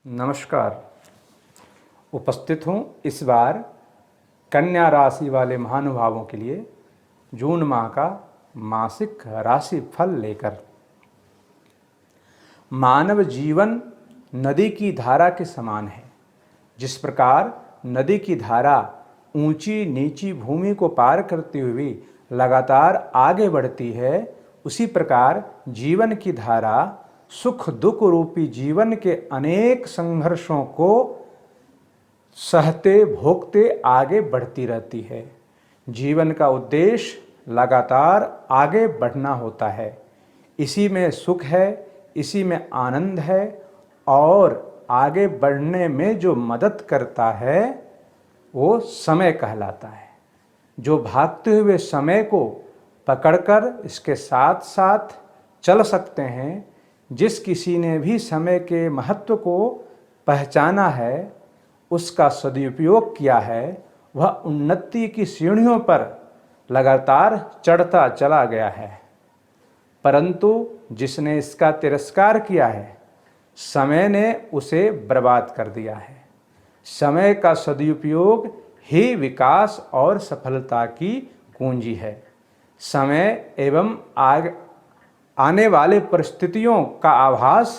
नमस्कार। उपस्थित हूँ इस बार कन्या राशि वाले महानुभावों के लिए जून माह का मासिक राशि फल लेकर। मानव जीवन नदी की धारा के समान है। जिस प्रकार नदी की धारा ऊंची नीची भूमि को पार करती हुई लगातार आगे बढ़ती है, उसी प्रकार जीवन की धारा सुख दुख रूपी जीवन के अनेक संघर्षों को सहते भोगते आगे बढ़ती रहती है। जीवन का उद्देश्य लगातार आगे बढ़ना होता है। इसी में सुख है, इसी में आनंद है, और आगे बढ़ने में जो मदद करता है वो समय कहलाता है। जो भागते हुए समय को पकड़कर इसके साथ साथ चल सकते हैं, जिस किसी ने भी समय के महत्व को पहचाना है, उसका सदुपयोग किया है, वह उन्नति की सीढ़ियों पर लगातार चढ़ता चला गया है। परंतु जिसने इसका तिरस्कार किया है, समय ने उसे बर्बाद कर दिया है। समय का सदुपयोग ही विकास और सफलता की कुंजी है। समय एवं आने वाले परिस्थितियों का आभास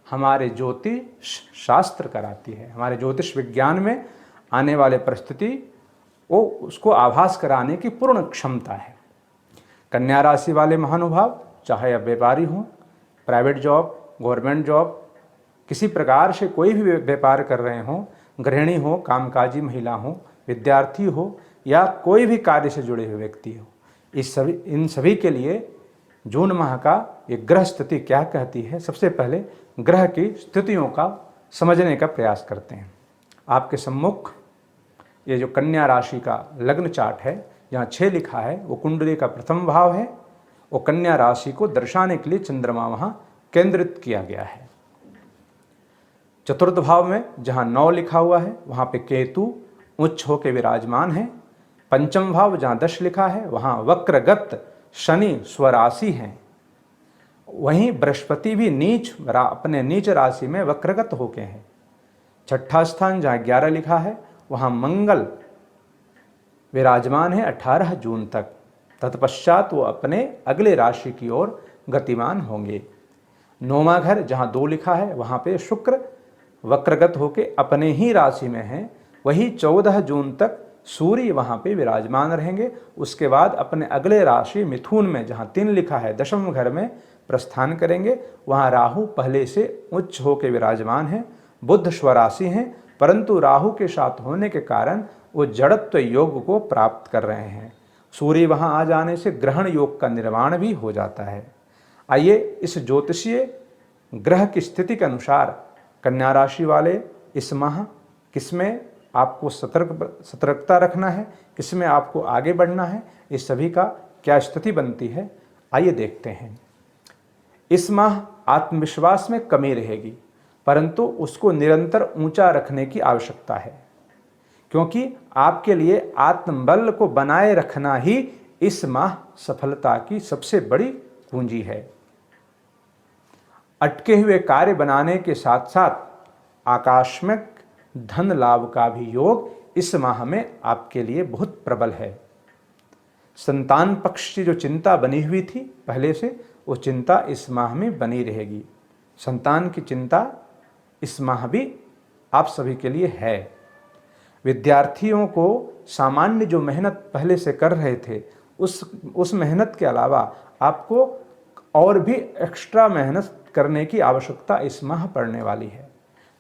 हमारे ज्योतिष शास्त्र कराती है। हमारे ज्योतिष विज्ञान में आने वाले परिस्थिति वो उसको आभास कराने की पूर्ण क्षमता है। कन्या राशि वाले महानुभाव, चाहे अब व्यापारी हों, प्राइवेट जॉब, गवर्नमेंट जॉब, किसी प्रकार से कोई भी व्यापार कर रहे हों, गृहिणी हो, कामकाजी महिला हो, विद्यार्थी हो, या कोई भी कार्य से जुड़े हुए व्यक्ति हो, इन सभी के लिए जून माह का ये ग्रह स्थिति क्या कहती है, सबसे पहले ग्रह की स्थितियों का समझने का प्रयास करते हैं। आपके सम्मुख ये जो कन्या राशि का लग्न चार्ट है, जहाँ 6 लिखा है, वो कुंडली का प्रथम भाव है। वो कन्या राशि को दर्शाने के लिए चंद्रमा वहाँ केंद्रित किया गया है। चतुर्थ भाव में जहाँ 9 लिखा हुआ है, वहाँ पे केतु उच्च होकर विराजमान है। पंचम भाव जहाँ 10 लिखा है, वहाँ वक्रगत शनि स्वराशि हैं। वहीं बृहस्पति भी अपने नीच राशि में वक्रगत होके हैं। छठा स्थान जहाँ 11 लिखा है, वहाँ मंगल विराजमान है 18 जून तक। तत्पश्चात वो अपने अगले राशि की ओर गतिमान होंगे। 9वां घर जहाँ 2 लिखा है, वहाँ पे शुक्र वक्रगत होके अपने ही राशि में है। वही 14 जून तक सूर्य वहाँ पे विराजमान रहेंगे। उसके बाद अपने अगले राशि मिथुन में जहाँ 3 लिखा है, 10वें घर में प्रस्थान करेंगे। वहाँ राहु पहले से उच्च होकर विराजमान है। बुध स्वराशि हैं, परंतु राहु के साथ होने के कारण वो जड़त्व योग को प्राप्त कर रहे हैं। सूर्य वहाँ आ जाने से ग्रहण योग का निर्माण भी हो जाता है। आइए इस ज्योतिषीय ग्रह की स्थिति के अनुसार कन्या राशि वाले इस माह किसमें आपको सतर्कता रखना है, किसमें आपको आगे बढ़ना है, इस सभी का क्या स्थिति बनती है, आइए देखते हैं। इस माह आत्मविश्वास में कमी रहेगी, परंतु उसको निरंतर ऊंचा रखने की आवश्यकता है, क्योंकि आपके लिए आत्मबल को बनाए रखना ही इस माह सफलता की सबसे बड़ी कुंजी है। अटके हुए कार्य बनाने के साथ साथ आकस्मिक धन लाभ का भी योग इस माह में आपके लिए बहुत प्रबल है। संतान पक्ष की जो चिंता बनी हुई थी पहले से, वो चिंता इस माह में बनी रहेगी। संतान की चिंता इस माह भी आप सभी के लिए है। विद्यार्थियों को सामान्य जो मेहनत पहले से कर रहे थे, उस मेहनत के अलावा आपको और भी एक्स्ट्रा मेहनत करने की आवश्यकता इस माह पड़ने वाली है।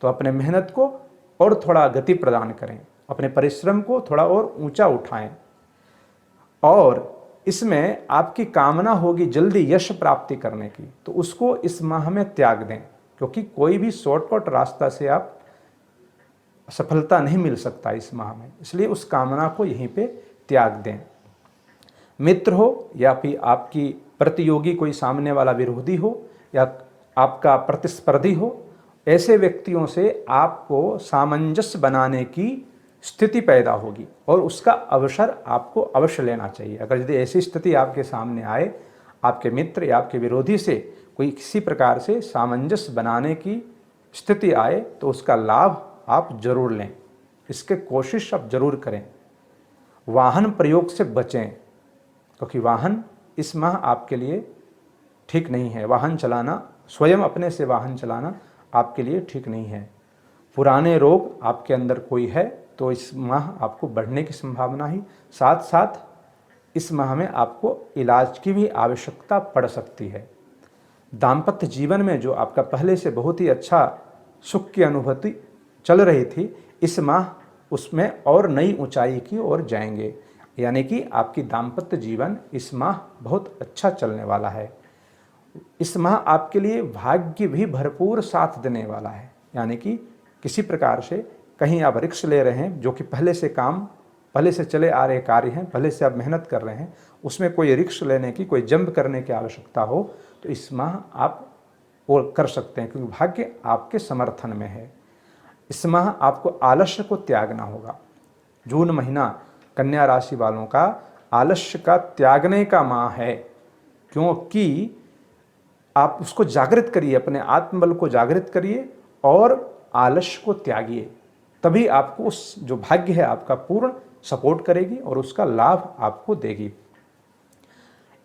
तो अपने मेहनत को और थोड़ा गति प्रदान करें, अपने परिश्रम को थोड़ा और ऊंचा उठाएं, और इसमें आपकी कामना होगी जल्दी यश प्राप्ति करने की, तो उसको इस माह में त्याग दें, क्योंकि कोई भी शॉर्टकट रास्ता से आप सफलता नहीं मिल सकता इस माह में। इसलिए उस कामना को यहीं पे त्याग दें। मित्र हो या फिर आपकी प्रतियोगी, कोई सामने वाला विरोधी हो या आपका प्रतिस्पर्धी हो, ऐसे व्यक्तियों से आपको सामंजस्य बनाने की स्थिति पैदा होगी और उसका अवसर आपको अवश्य लेना चाहिए। अगर यदि ऐसी स्थिति आपके सामने आए, आपके मित्र या आपके विरोधी से कोई किसी प्रकार से सामंजस्य बनाने की स्थिति आए तो उसका लाभ आप जरूर लें, इसके कोशिश आप जरूर करें। वाहन प्रयोग से बचें, क्योंकि वाहन इस माह आपके लिए ठीक नहीं है। वाहन चलाना, स्वयं अपने से वाहन चलाना आपके लिए ठीक नहीं है। पुराने रोग आपके अंदर कोई है तो इस माह आपको बढ़ने की संभावना ही, साथ साथ इस माह में आपको इलाज की भी आवश्यकता पड़ सकती है। दाम्पत्य जीवन में जो आपका पहले से बहुत ही अच्छा सुख की अनुभूति चल रही थी, इस माह उसमें और नई ऊंचाई की ओर जाएंगे, यानी कि आपकी दाम्पत्य जीवन इस माह बहुत अच्छा चलने वाला है। इस माह आपके लिए भाग्य भी भरपूर साथ देने वाला है, यानी कि किसी प्रकार से कहीं आप रिस्क ले रहे हैं, जो कि पहले से चले आ रहे कार्य हैं, पहले से आप मेहनत कर रहे हैं, उसमें कोई रिस्क लेने की, कोई जंप करने की आवश्यकता हो तो इस माह आप वो कर सकते हैं, क्योंकि भाग्य आपके समर्थन में है। इस माह आपको आलस्य को त्यागना होगा। जून महीना कन्या राशि वालों का आलस्य का त्यागने का माह है, क्योंकि आप उसको जागृत करिए, अपने आत्मबल को जागृत करिए और आलस्य को त्यागिए, तभी आपको उस जो भाग्य है आपका पूर्ण सपोर्ट करेगी और उसका लाभ आपको देगी।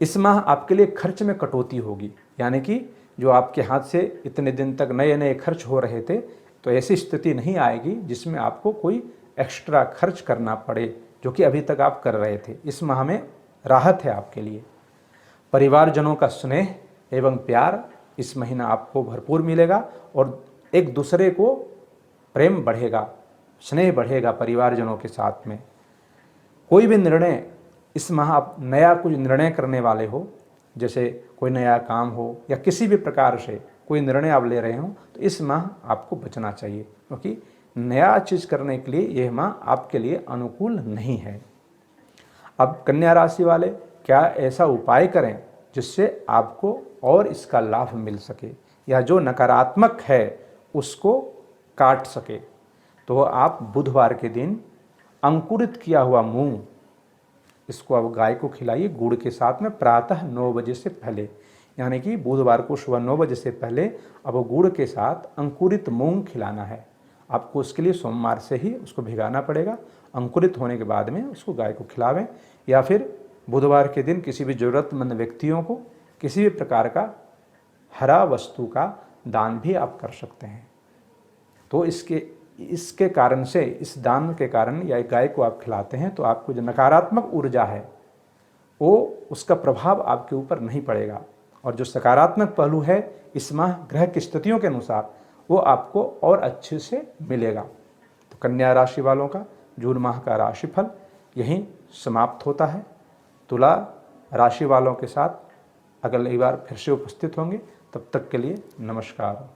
इस माह आपके लिए खर्च में कटौती होगी, यानी कि जो आपके हाथ से इतने दिन तक नए नए खर्च हो रहे थे, तो ऐसी स्थिति नहीं आएगी जिसमें आपको कोई एक्स्ट्रा खर्च करना पड़े, जो कि अभी तक आप कर रहे थे। इस माह में राहत है आपके लिए। परिवारजनों का स्नेह एवं प्यार इस महीना आपको भरपूर मिलेगा और एक दूसरे को प्रेम बढ़ेगा, स्नेह बढ़ेगा परिवारजनों के साथ में। कोई भी निर्णय इस माह आप नया कुछ निर्णय करने वाले हो, जैसे कोई नया काम हो या किसी भी प्रकार से कोई निर्णय आप ले रहे हो, तो इस माह आपको बचना चाहिए, क्योंकि नया चीज़ करने के लिए यह माह आपके लिए अनुकूल नहीं है। अब कन्या राशि वाले क्या ऐसा उपाय करें जिससे आपको और इसका लाभ मिल सके, या जो नकारात्मक है उसको काट सके? तो आप बुधवार के दिन अंकुरित किया हुआ मूंग, इसको आप गाय को खिलाइए गुड़ के साथ में प्रातः 9 बजे से पहले, यानी कि बुधवार को सुबह 9 बजे से पहले अब गुड़ के साथ अंकुरित मूंग खिलाना है आपको। उसके लिए सोमवार से ही उसको भिगाना पड़ेगा। अंकुरित होने के बाद में उसको गाय को खिलावें, या फिर बुधवार के दिन किसी भी ज़रूरतमंद व्यक्तियों को किसी भी प्रकार का हरा वस्तु का दान भी आप कर सकते हैं। तो इसके कारण से, इस दान के कारण या गाय को आप खिलाते हैं तो आपको जो नकारात्मक ऊर्जा है वो उसका प्रभाव आपके ऊपर नहीं पड़ेगा, और जो सकारात्मक पहलू है इस माह ग्रह की स्थितियों के अनुसार वो आपको और अच्छे से मिलेगा। तो कन्या राशि वालों का जून माह का राशिफल यहीं समाप्त होता है। तुला राशि वालों के साथ अगली बार फिर से उपस्थित होंगे, तब तक के लिए नमस्कार।